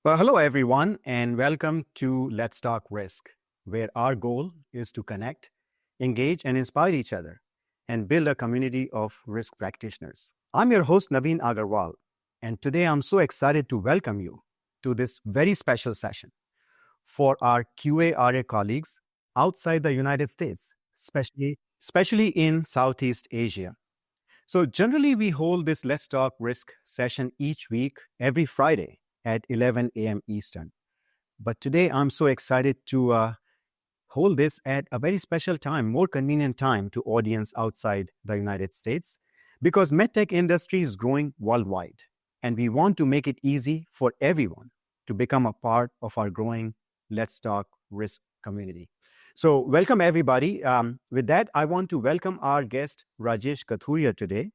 Well, hello everyone, and welcome to Let's Talk Risk, where our goal is to connect, engage, and inspire each other and build a community of risk practitioners. I'm your host, Naveen Agarwal, and today I'm so excited to welcome you to this very special session for our QARA colleagues outside the United States, especially in Southeast Asia. So, generally, we hold this Let's Talk Risk session each week, every Friday at 11 a.m. Eastern. But today, I'm so excited to hold this at a very special time, more convenient time to audience outside the United States, because MedTech industry is growing worldwide, and we want to make it easy for everyone to become a part of our growing Let's Talk Risk community. So, welcome everybody. With that, I want to welcome our guest, Rajesh Kathuria, today.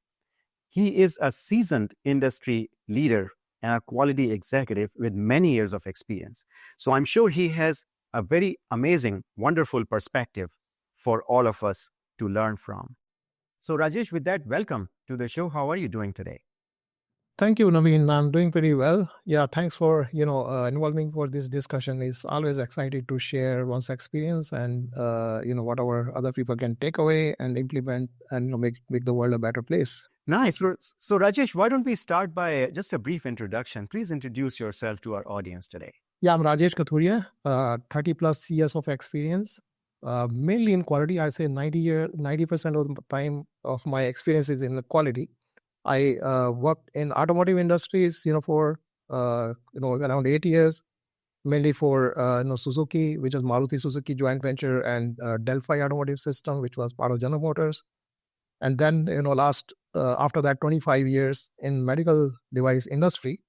He is a seasoned industry leader and a quality executive with many years of experience. So, I'm sure he has a very amazing, wonderful perspective for all of us to learn from. So, Rajesh, with that, welcome to the show. How are you doing today? Thank you, Naveen. I'm doing pretty well. Yeah, thanks for involving for this discussion. It's always excited to share one's experience and what our other people can take away and implement and make the world a better place. Nice. So, Rajesh, why don't we start by just a brief introduction? Please introduce yourself to our audience today. Yeah, I'm Rajesh Kathuria, 30 plus years of experience, mainly in quality. I say 90% of the time of my experience is in the quality. I worked in automotive industries, for around 8 years, mainly for Suzuki, which is Maruti Suzuki joint venture, and Delphi Automotive System, which was part of General Motors. And then last after that 25 years in medical device industry,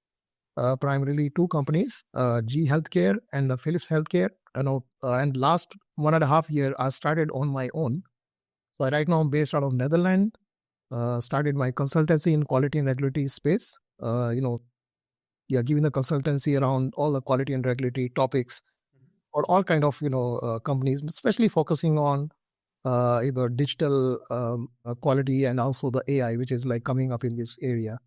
primarily two companies, G Healthcare and Philips Healthcare. And last 1.5 years, I started on my own. So right now I'm based out of Netherlands. Started my consultancy in quality and regulatory space. Giving the consultancy around all the quality and regulatory topics or all kind of companies, especially focusing on either digital quality and also the AI, which is like coming up in this area.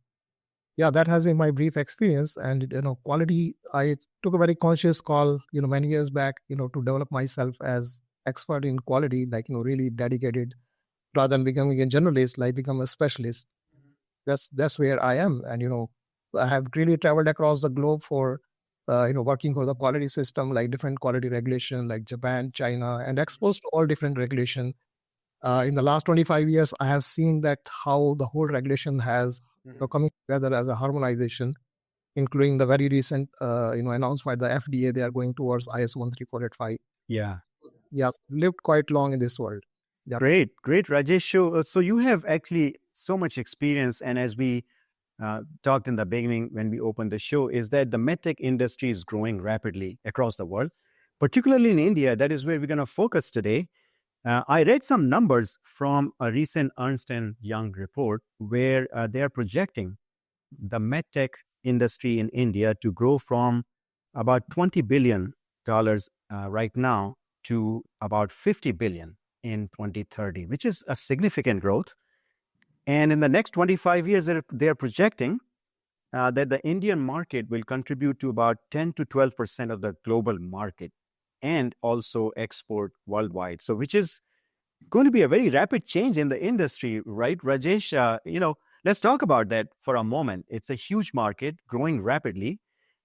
Yeah, that has been my brief experience. And quality, I took a very conscious call, many years back, to develop myself as expert in quality, like really dedicated, rather than becoming a generalist, like become a specialist. That's where I am. And I have really traveled across the globe for working for the quality system, like different quality regulation, like Japan, China, and exposed to all different regulation. In the last 25 years, I have seen that how the whole regulation has coming together as a harmonization, including the very recent announcement by the FDA. They are going towards ISO 13485. Yeah. Yeah, lived quite long in this world. Yeah. Great, Rajesh. So you have actually so much experience, and as we talked in the beginning when we opened the show, is that the medtech industry is growing rapidly across the world, particularly in India. That is where we're going to focus today. I read some numbers from a recent Ernst & Young report where they are projecting the medtech industry in India to grow from about $20 billion right now to about $50 billion in 2030, which is a significant growth. And in the next 25 years, they're projecting that the Indian market will contribute to about 10 to 12% of the global market and also export worldwide. So, which is going to be a very rapid change in the industry, right, Rajesh? Let's talk about that for a moment. It's a huge market growing rapidly.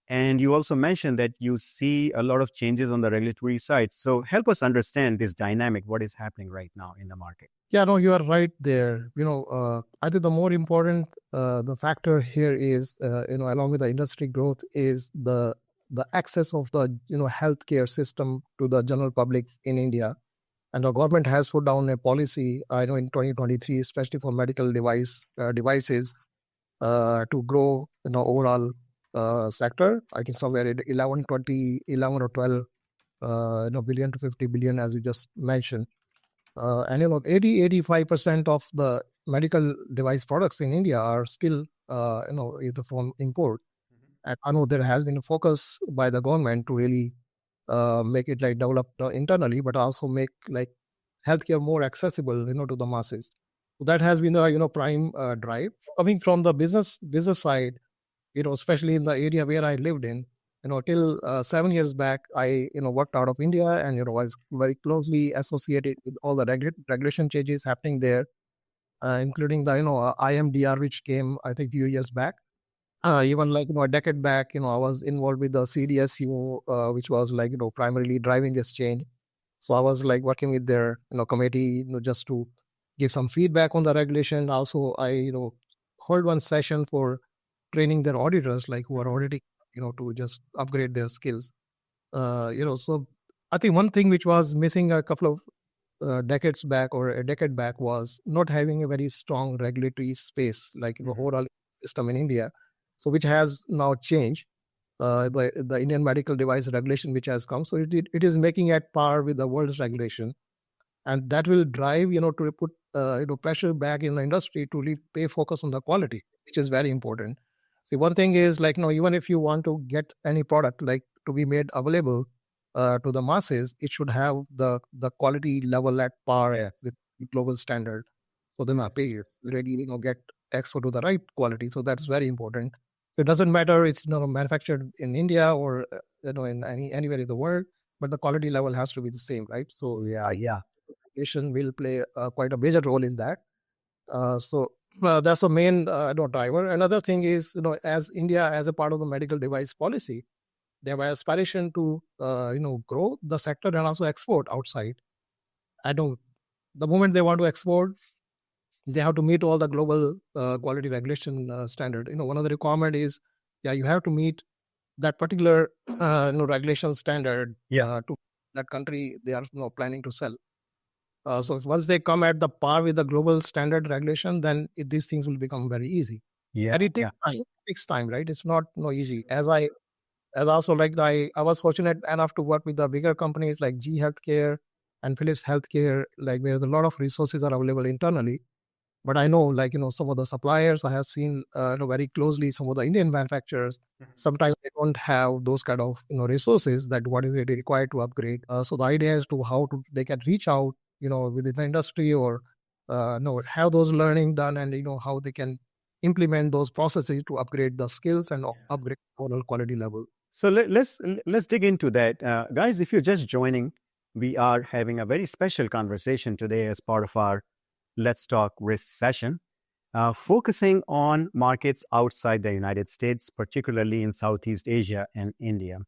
And you also mentioned that you see a lot of changes on the regulatory side. So help us understand this dynamic, what is happening right now in the market. Yeah, no, you are right there. I think the more important the factor here is, along with the industry growth, is the access of the healthcare system to the general public in India. And the government has put down a policy, I know in 2023, especially for medical devices, to grow overall sector. I think somewhere at 11 or 12 billion to 50 billion, as you just mentioned. And 85% of the medical device products in India are still either from import. And I know there has been a focus by the government to really make it like developed internally, but also make like healthcare more accessible, to the masses. So that has been the prime drive. Coming from the business side, especially in the area where I lived in, Till 7 years back, I worked out of India, and was very closely associated with all the regulation changes happening there, including the IMDR, which came I think few years back. Even like a decade back, I was involved with the CDSU, which was like primarily driving this change. So I was like working with their committee, just to give some feedback on the regulation. Also, I hold one session for training their auditors, like who are auditing, to just upgrade their skills. So I think one thing which was missing a couple of decades back or a decade back was not having a very strong regulatory space, like overall system in India. So which has now changed. The Indian medical device regulation which has come, so it is making at par with the world's regulation, and that will drive to put pressure back in the industry to really pay focus on the quality, which is very important. See, one thing is like even if you want to get any product like to be made available to the masses, it should have the quality level at par with the global standard. So then pay you really get export to the right quality. So that's very important. It doesn't matter it's manufactured in India or in anywhere in the world, but the quality level has to be the same, right? So Yeah. regulation will play quite a major role in that. So that's the main driver. Another thing is, as India, as a part of the medical device policy, they have aspiration to, grow the sector and also export outside. I know the moment they want to export, they have to meet all the global quality regulation standard. One of the requirement is, you have to meet that particular, regulation standard to that country they are planning to sell. So once they come at the par with the global standard regulation, then these things will become very easy. Yeah. And it takes time. It takes time, right? It's not easy. As also like I was fortunate enough to work with the bigger companies like G Healthcare and Philips Healthcare, like where a lot of resources are available internally. But I know, like, some of the suppliers I have seen, very closely, some of the Indian manufacturers, sometimes they don't have those kind of, resources that what is really required to upgrade. So the idea is to how to, they can reach out, within the industry or, have those learning done and, how they can implement those processes to upgrade the skills and upgrade overall quality level. So let's dig into that, guys. If you're just joining, we are having a very special conversation today as part of our Let's Talk Risk session, focusing on markets outside the United States, particularly in Southeast Asia and India.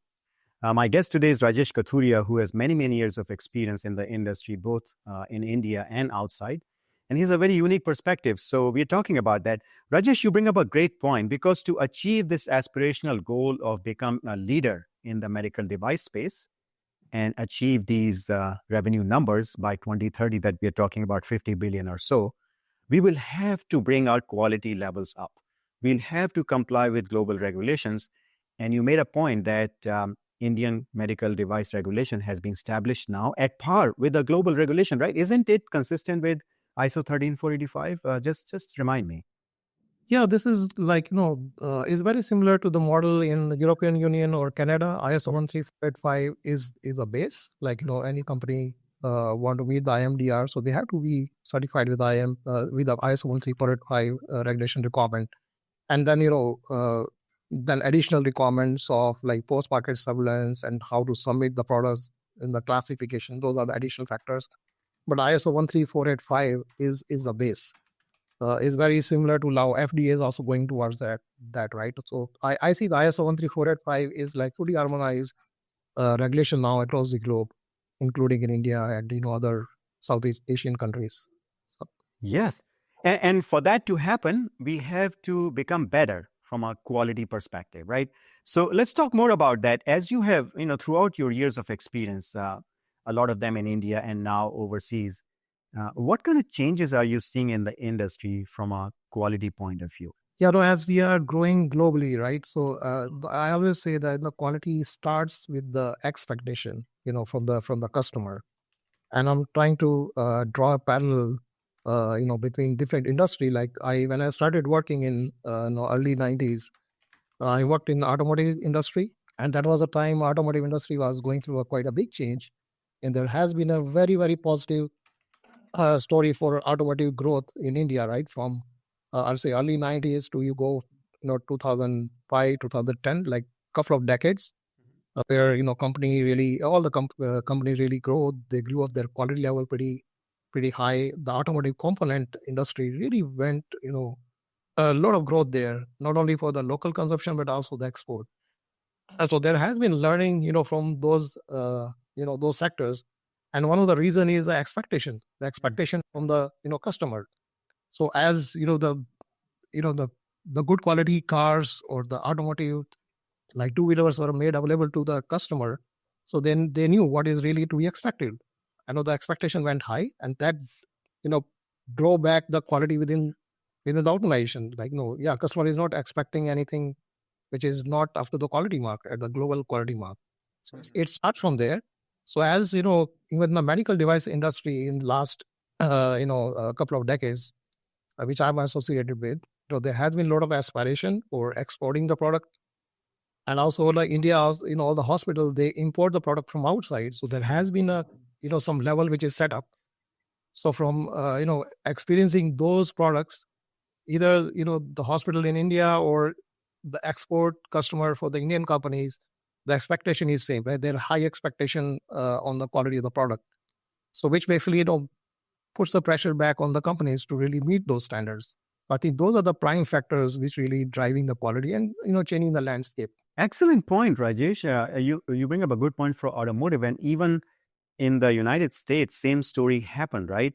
My guest today is Rajesh Kathuria, who has many years of experience in the industry, both in India and outside. And he's a very unique perspective. So we're talking about that. Rajesh, you bring up a great point, because to achieve this aspirational goal of becoming a leader in the medical device space and achieve these revenue numbers by 2030 that we are talking about, 50 billion or so, we will have to bring our quality levels up. We'll have to comply with global regulations. And you made a point that Indian medical device regulation has been established now at par with the global regulation, right? Isn't it consistent with ISO 13485? Just remind me. Yeah, this is like, is very similar to the model in the European Union or Canada. ISO 13485 is a base. Like, any company want to meet the IMDR, so they have to be certified with with the ISO 13485 regulation requirement. And then, then additional requirements of like post-market surveillance and how to submit the products in the classification. Those are the additional factors. But ISO 13485 is a base. Is very similar to how FDA is also going towards that, right? So I see the ISO 13485 is like fully harmonized regulation now across the globe, including in India and other Southeast Asian countries. So, Yes. And for that to happen, we have to become better from a quality perspective, right? So let's talk more about that. As you have, throughout your years of experience, a lot of them in India and now overseas, what kind of changes are you seeing in the industry from a quality point of view? yeah, no, as we are growing globally, right? So I always say that the quality starts with the expectation, from the customer. And I'm trying to draw a parallel, between different industry. Like when I started working in early 90s, I worked in the automotive industry, and that was a time automotive industry was going through quite a big change, and there has been a very positive story for automotive growth in India, right? From I'll say early 90s to 2005, 2010, like couple of decades. where all the companies really grow. They grew up their quality level pretty high. The automotive component industry really went, a lot of growth there, not only for the local consumption but also the export. And so there has been learning, from those sectors. And one of the reason is the expectation from the customer. So as the good quality cars or the automotive like two wheelers were made available to the customer, so then they knew what is really to be expected. I know the expectation went high, and that you know drove back the quality within the organization. Like, no, yeah, customer is not expecting anything which is not up to the quality mark at the global quality mark. So it starts from there. So as even the medical device industry in last a couple of decades, which I'm associated with, there has been a lot of aspiration for exporting the product. And also like India, all the hospitals, they import the product from outside. So there has been a some level which is set up. So from experiencing those products, either the hospital in India or the export customer for the Indian companies, the expectation is same, right? There are high expectation on the quality of the product. So which basically puts the pressure back on the companies to really meet those standards. I think those are the prime factors which really driving the quality and changing the landscape. Excellent point, Rajesh. You bring up a good point for automotive, and even in the United States, same story happened, right?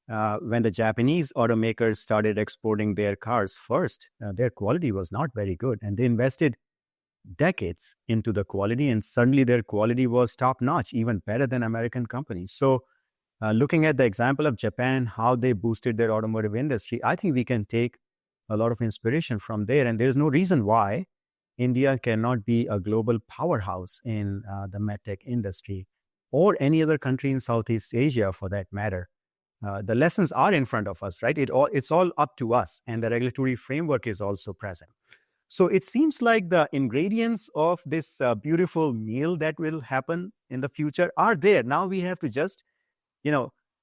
When the Japanese automakers started exporting their cars first, their quality was not very good, and they invested decades into the quality, and suddenly their quality was top notch, even better than American companies. So, looking at the example of Japan, how they boosted their automotive industry, I think we can take a lot of inspiration from there. And there's no reason why India cannot be a global powerhouse in the MedTech industry or any other country in Southeast Asia for that matter. The lessons are in front of us, right? It's all up to us, and the regulatory framework is also present. So it seems like the ingredients of this beautiful meal that will happen in the future are there. Now we have to just,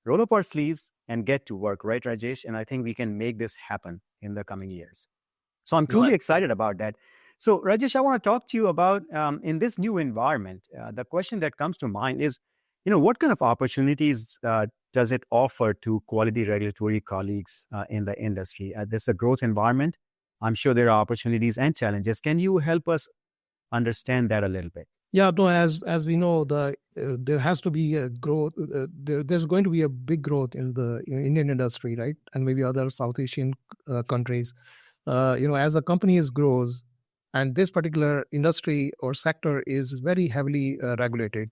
roll up our sleeves and get to work, right, Rajesh? And I think we can make this happen in the coming years. So I'm truly excited about that. So Rajesh, I want to talk to you about in this new environment. The question that comes to mind is, what kind of opportunities does it offer to quality regulatory colleagues in the industry? This is a growth environment. I'm sure there are opportunities and challenges. Can you help us understand that a little bit? Yeah, no, as we know, there has to be a growth. There's going to be a big growth in the Indian industry, right, and maybe other South Asian countries. As a company grows, and this particular industry or sector is very heavily regulated,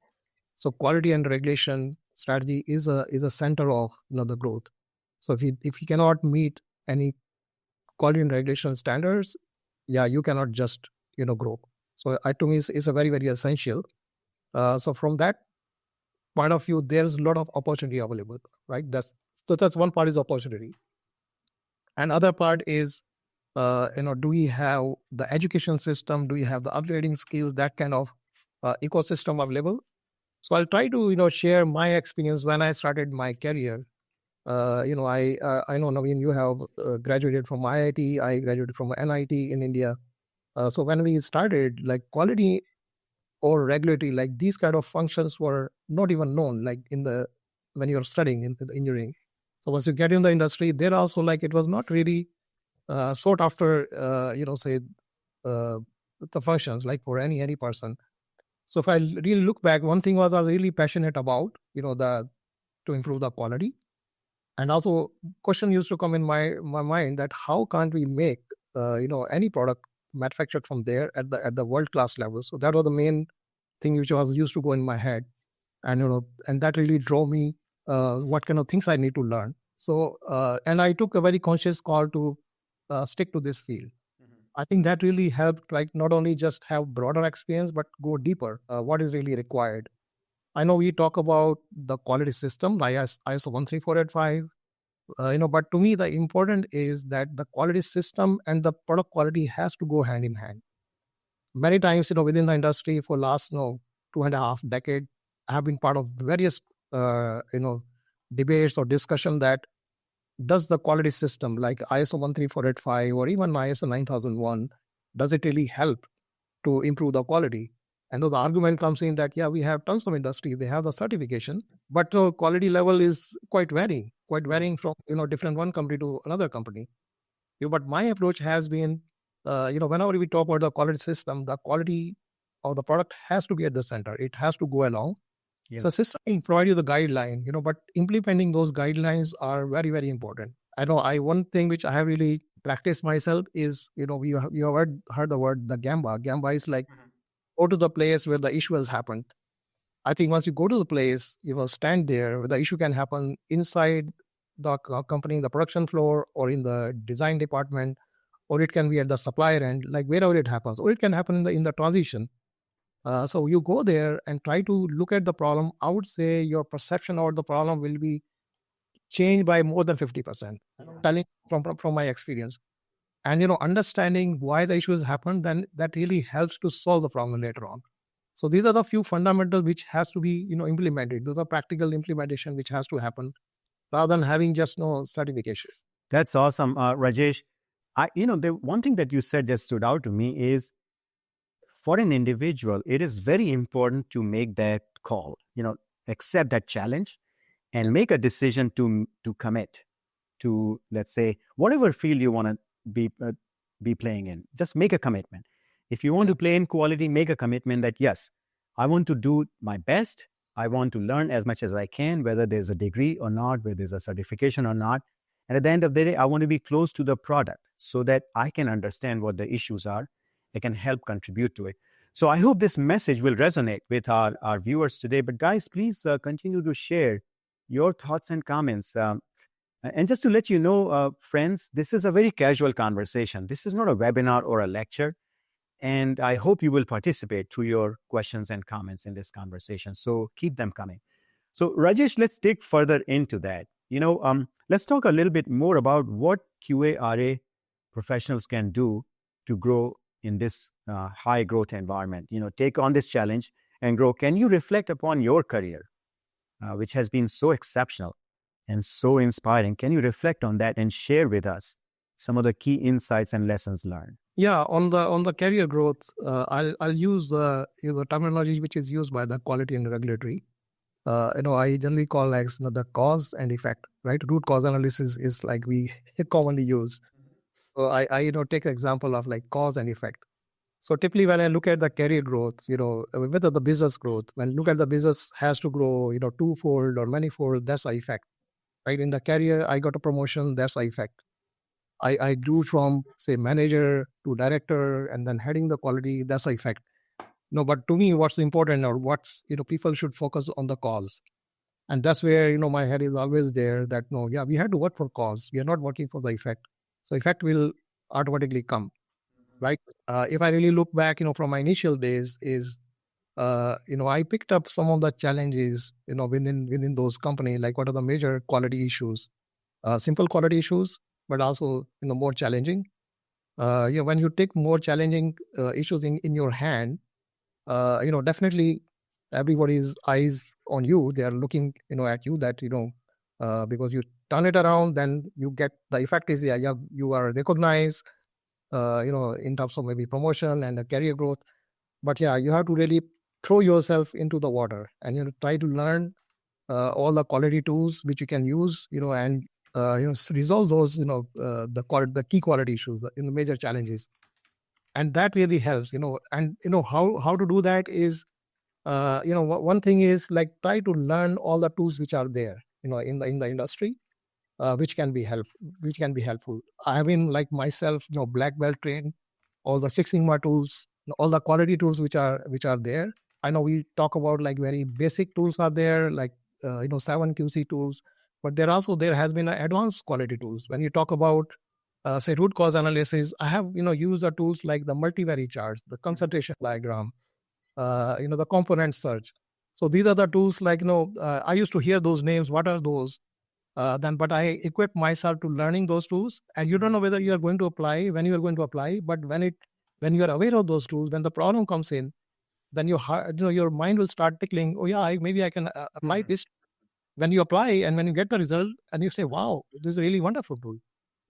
so quality and regulation strategy is a center of the growth. So if you cannot meet any quality and regulation standards, yeah, you cannot just grow. So to me, is a very, very essential. So from that point of view, there's a lot of opportunity available, right? That's one part is opportunity. And other part is, do we have the education system? Do we have the upgrading skills, that kind of ecosystem available? So I'll try to, share my experience when I started my career. I know, Naveen, you have graduated from IIT. I graduated from NIT in India. So when we started, like quality or regulatory, like these kind of functions were not even known, like when you're studying in the engineering. So once you get in the industry, there also like it was not really sought after, say the functions like for any person. So if I really look back, one thing was I was really passionate about, to improve the quality. And also question used to come in my mind that how can't we make, any product manufactured from there at the world-class level. So that was the main thing which was used to go in my head. And, and that really drove me what kind of things I need to learn. So, and I took a very conscious call to stick to this field. I think that really helped, like not only just have broader experience, but go deeper. What is really required? I know we talk about the quality system, like ISO 13485, but to me, the important is that the quality system and the product quality has to go hand in hand. Many times, within the industry for last, 2.5 decade, I have been part of various, debates or discussion that does the quality system like ISO 13485 or even ISO 9001, does it really help to improve the quality? And the argument comes in that, yeah, we have tons of industry, they have the certification, but the quality level is quite varying from, different one company to another company. But my approach has been, whenever we talk about the quality system, the quality of the product has to be at the center. It has to go along. Yeah. So system will provide you the guideline, but implementing those guidelines are very, very important. I know one thing which I have really practiced myself is, you have heard the word, the Gamba. Gamba is like, go to the place where the issue has happened. I think once you go to the place, you will stand there where the issue can happen inside the company, the production floor, or in the design department, or it can be at the supplier end, like wherever it happens, or it can happen in the transition. So you go there and try to look at the problem. I would say your perception of the problem will be changed by more than 50%. Telling from my experience, and understanding why the issue has happened, then that really helps to solve the problem later on. So these are the few fundamentals which has to be implemented. Those are practical implementation which has to happen rather than having just no certification. That's awesome, Rajesh. The one thing that you said that stood out to me is, for an individual, it is very important to make that call, accept that challenge and make a decision to commit to, let's say, whatever field you want to be playing in. Just make a commitment. If you want to play in quality, make a commitment that, yes, I want to do my best. I want to learn as much as I can, whether there's a degree or not, whether there's a certification or not. And at the end of the day, I want to be close to the product so that I can understand what the issues are. I can help contribute to it. So I hope this message will resonate with our viewers today. But guys, please continue to share your thoughts and comments. And just to let you know, friends, this is a very casual conversation. This is not a webinar or a lecture. And I hope you will participate through your questions and comments in this conversation. So keep them coming. So Rajesh, let's dig further into that. Let's talk a little bit more about what QA/RA professionals can do to grow in this high growth environment. Take on this challenge and grow. Can you reflect upon your career, which has been so exceptional and so inspiring? Can you reflect on that and share with us some of the key insights and lessons learned? Yeah, on the career growth, I'll use the terminology which is used by the quality and regulatory. I generally call like the cause and effect, right? Root cause analysis is like we commonly use. So I take an example of like cause and effect. So typically when I look at the career growth, whether the business growth, when look at the business has to grow, twofold or manifold, that's the effect, right? In the career, I got a promotion, that's the effect. I grew from say manager to director and then heading the quality, that's the effect. But to me, what's important or what's, people should focus on the cause. And that's where, my head is always there that, no, yeah, we have to work for cause. We are not working for the effect. So effect will automatically come, right? If I really look back, from my initial days is, I picked up some of the challenges, within those companies, like what are the major quality issues, simple quality issues, but also, more challenging. When you take more challenging issues in your hand, definitely everybody's eyes on you. They are looking, at you that, because you turn it around, then you get the effect is, yeah, you are recognized, in terms of maybe promotion and the career growth. But yeah, you have to really throw yourself into the water and, try to learn all the quality tools which you can use, and, resolve those, the key quality issues in the major challenges. And that really helps, and, how to do that is, one thing is like try to learn all the tools which are there, in the industry, which can be helpful. I have been like myself, black belt trained, all the Six Sigma tools, all the quality tools which are there. I know we talk about like very basic tools are there, like 7QC tools, but there has been advanced quality tools. When you talk about say root cause analysis, I have used the tools like the multivariate charts, the concentration diagram, the component search. So these are the tools like I used to hear those names. What are those? But I equip myself to learning those tools, and you don't know whether you are going to apply when you are going to apply. But when you are aware of those tools, when the problem comes in, then your mind will start tickling. Oh yeah, maybe I can apply this. When you apply and when you get the result, and you say, "Wow, this is a really wonderful tool."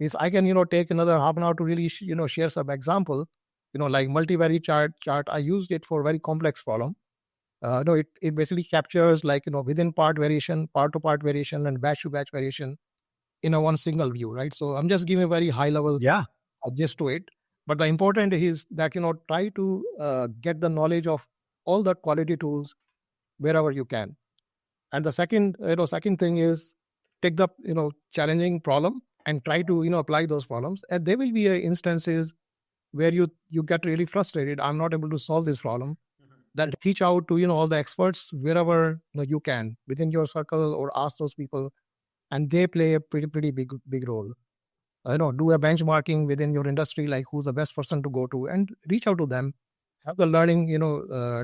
Is I can take another half an hour to really share some example. like multivariate chart. I used it for very complex problem. No, it basically captures like, within part variation, part to part variation, and batch to batch variation in a one single view, right? So I'm just giving a very high level Yeah. gist to it. But the important is that, try to get the knowledge of all the quality tools wherever you can. And the second thing is take the, challenging problem and try to, apply those problems. And there will be instances where you get really frustrated. I'm not able to solve this problem. Then reach out to, all the experts wherever you can within your circle, or ask those people, and they play a pretty big role. Do a benchmarking within your industry, like who's the best person to go to, and reach out to them, have the learning,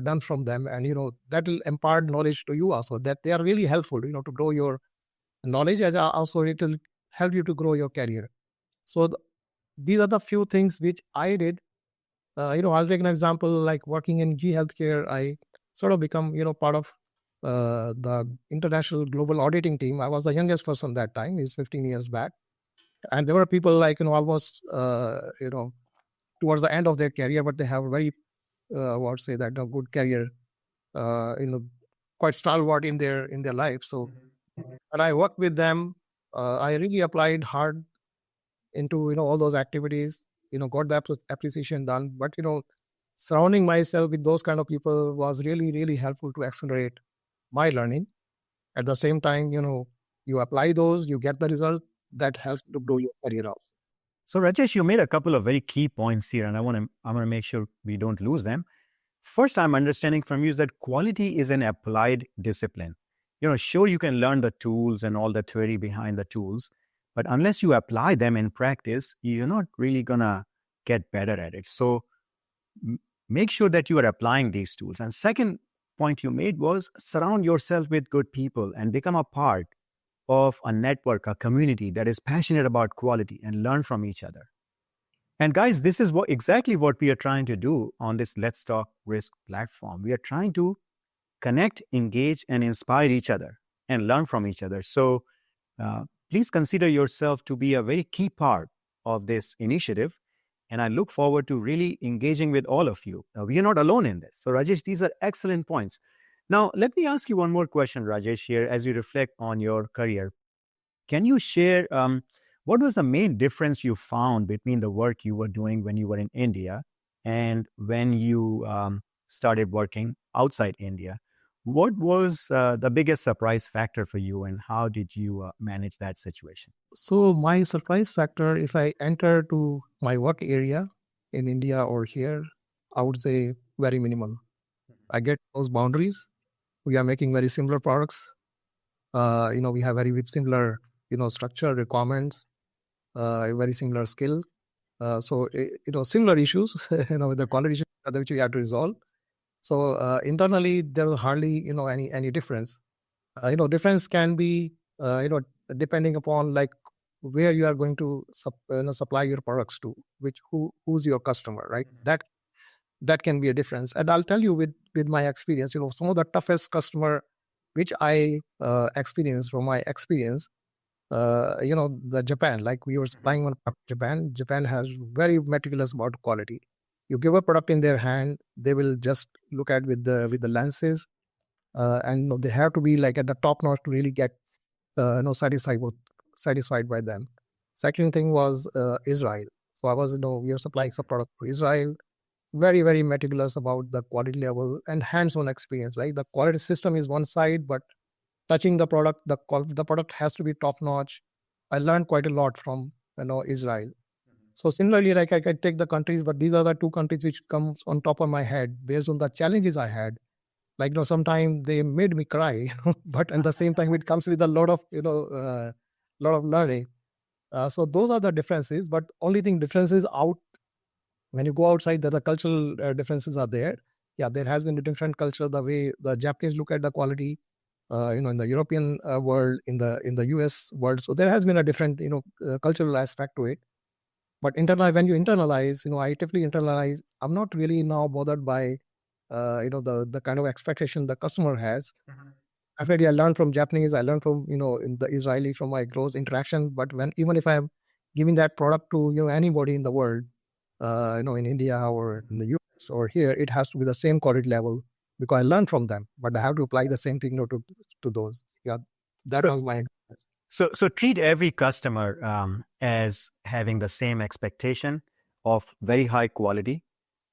done from them, and that will impart knowledge to you also, that they are really helpful, to grow your knowledge, as also it will help you to grow your career. So these are the few things which I did. I'll take an example, like working in G Healthcare. I sort of become, part of the international global auditing team. I was the youngest person that time. It's 15 years back. And there were people like, almost, towards the end of their career, but they have a very, what say that, a good career, quite stalwart in their life. So, and I worked with them. I really applied hard into, all those activities, got the appreciation done. But, surrounding myself with those kind of people was really helpful to accelerate my learning. At the same time, you apply those, you get the result that helps to grow your career out. So Rajesh, you made a couple of very key points here, and I want to make sure we don't lose them. First, I'm understanding from you is that quality is an applied discipline. Sure, you can learn the tools and all the theory behind the tools, but unless you apply them in practice, you're not really gonna get better at it. So make sure that you are applying these tools. And second point you made was surround yourself with good people and become a part of a network, a community that is passionate about quality, and learn from each other. And guys, this is exactly what we are trying to do on this Let's Talk Risk platform. We are trying to connect, engage, and inspire each other and learn from each other. So please consider yourself to be a very key part of this initiative. And I look forward to really engaging with all of you. We are not alone in this. So Rajesh, these are excellent points. Now, let me ask you one more question, Rajesh, here as you reflect on your career. Can you share what was the main difference you found between the work you were doing when you were in India and when you started working outside India? What was the biggest surprise factor for you, and how did you manage that situation? So my surprise factor, if I enter to my work area in India or here, I would say very minimal. I get those boundaries. We are making very similar products. We have very similar, structure requirements, very similar skill. So, similar issues, with the quality issues that which we have to resolve. So internally, there was hardly, any difference. Difference can be, depending upon like where you are going to supply your products to, who's your customer, right? That can be a difference. And I'll tell you with my experience, some of the toughest customer which I experienced from my experience, the Japan, like we were supplying one product to Japan. Japan has very meticulous about quality. You give a product in their hand, they will just look at with the lenses, and they have to be like at the top notch to really get satisfied by them. Second thing was Israel. So I was, we are supplying some product to Israel. Very meticulous about the quality level and hands-on experience. Like the quality system is one side, but touching the product, the product has to be top notch. I learned quite a lot from Israel. So similarly, like I can take the countries, but these are the two countries which comes on top of my head based on the challenges I had. Like sometimes they made me cry, but at the same time it comes with a lot of lot of learning. So those are the differences. But only thing differences out when you go outside, the cultural differences are there. Yeah, there has been a different culture. The way the Japanese look at the quality, in the European world, in the US world. So there has been a different, cultural aspect to it. But when you internalize, I typically internalize. I'm not really now bothered by, the kind of expectation the customer has. Definitely, I learned from Japanese. I learned from, in the Israeli from my close interaction. But even if I'm giving that product to anybody in the world, in India or in the US or here, it has to be the same quality level because I learned from them, but I have to apply the same thing to those. Yeah, that was my. So treat every customer as having the same expectation of very high quality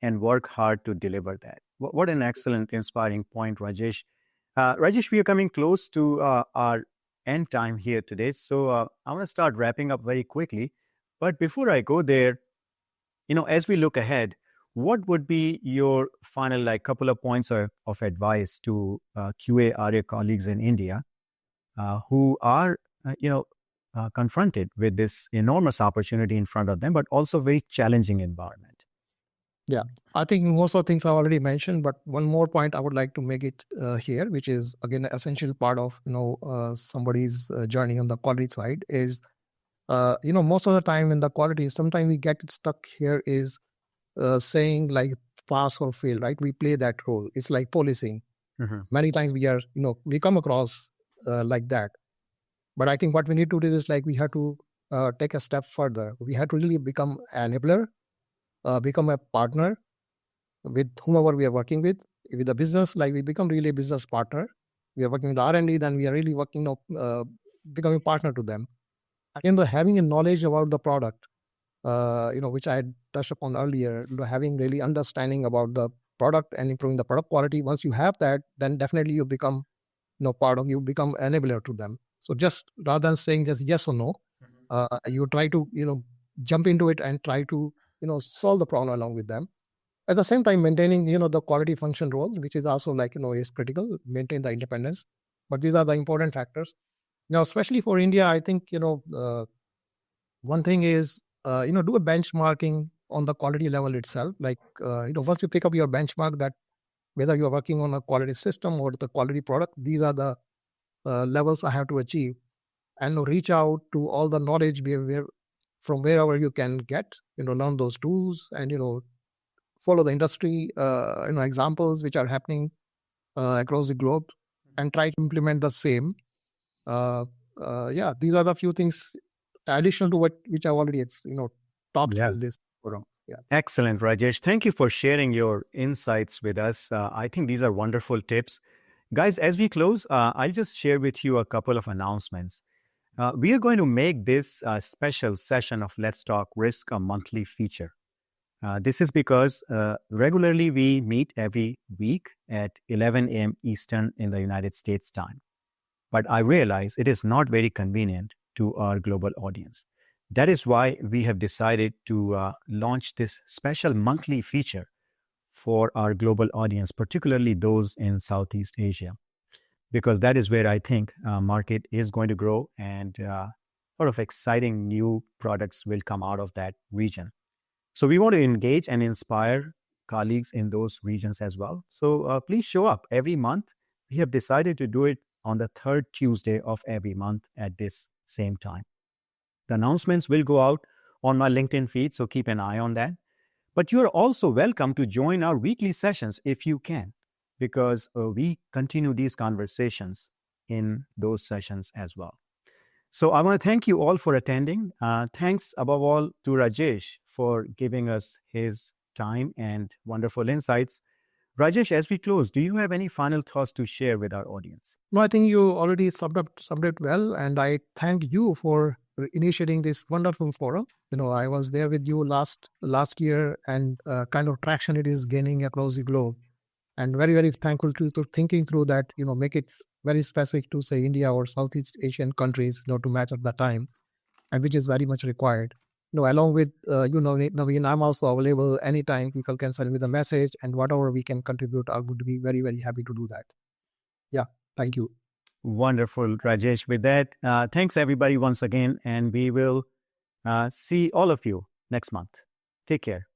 and work hard to deliver that. What an excellent, inspiring point, Rajesh. Rajesh, we are coming close to our end time here today. So I want to start wrapping up very quickly. But before I go there, as we look ahead, what would be your final couple of points of advice to QA RA colleagues in India who are, confronted with this enormous opportunity in front of them, but also very challenging environment? Yeah, I think most of the things I already mentioned, but one more point I would like to make it here, which is again an essential part of somebody's journey on the quality side is most of the time in the quality, sometimes we get stuck here is saying like pass or fail, right? We play that role. It's like policing. Many times we are we come across like that. But I think what we need to do is like we have to take a step further. We have to really become an enabler, become a partner with whomever we are working with the business. Like we become really a business partner. We are working with R&D, then we are really working, becoming partner to them. And having a knowledge about the product, which I had touched upon earlier, having really understanding about the product and improving the product quality. Once you have that, then definitely you become you become enabler to them. So just rather than saying just yes or no, you try to jump into it and try to solve the problem along with them. At the same time, maintaining the quality function roles, which is also is critical. Maintain the independence, but these are the important factors. Now, especially for India, I think one thing is do a benchmarking on the quality level itself. Like once you pick up your benchmark, that whether you're working on a quality system or the quality product, these are the levels I have to achieve, and reach out to all the knowledge from wherever you can get, learn those tools, and follow the industry examples which are happening across the globe, and try to implement the same. Yeah, these are the few things additional to which I've already talked Yeah. in this forum. Yeah. Excellent, Rajesh. Thank you for sharing your insights with us. I think these are wonderful tips. Guys, as we close, I'll just share with you a couple of announcements. We are going to make this special session of Let's Talk Risk a monthly feature. This is because regularly we meet every week at 11 a.m. Eastern in the United States time. But I realize it is not very convenient to our global audience. That is why we have decided to launch this special monthly feature for our global audience, particularly those in Southeast Asia, because that is where I think market is going to grow and sort of exciting new products will come out of that region. So we want to engage and inspire colleagues in those regions as well. So please show up every month. We have decided to do it on the third Tuesday of every month at this same time. The announcements will go out on my LinkedIn feed, so keep an eye on that. But you're also welcome to join our weekly sessions if you can, because we continue these conversations in those sessions as well. So I want to thank you all for attending. Thanks above all to Rajesh for giving us his time and wonderful insights. Rajesh, as we close, do you have any final thoughts to share with our audience? No, I think you already summed it well, and I thank you for initiating this wonderful forum. I was there with you last year, and kind of traction it is gaining across the globe, and very, very thankful to thinking through that. Make it very specific to say India or Southeast Asian countries, to match at the time, and which is very much required. Along with Naveen, I'm also available anytime. People can send me the message, and whatever we can contribute, I would be very, very happy to do that. Yeah, thank you. Wonderful, Rajesh. With that, thanks everybody once again, and we will see all of you next month. Take care.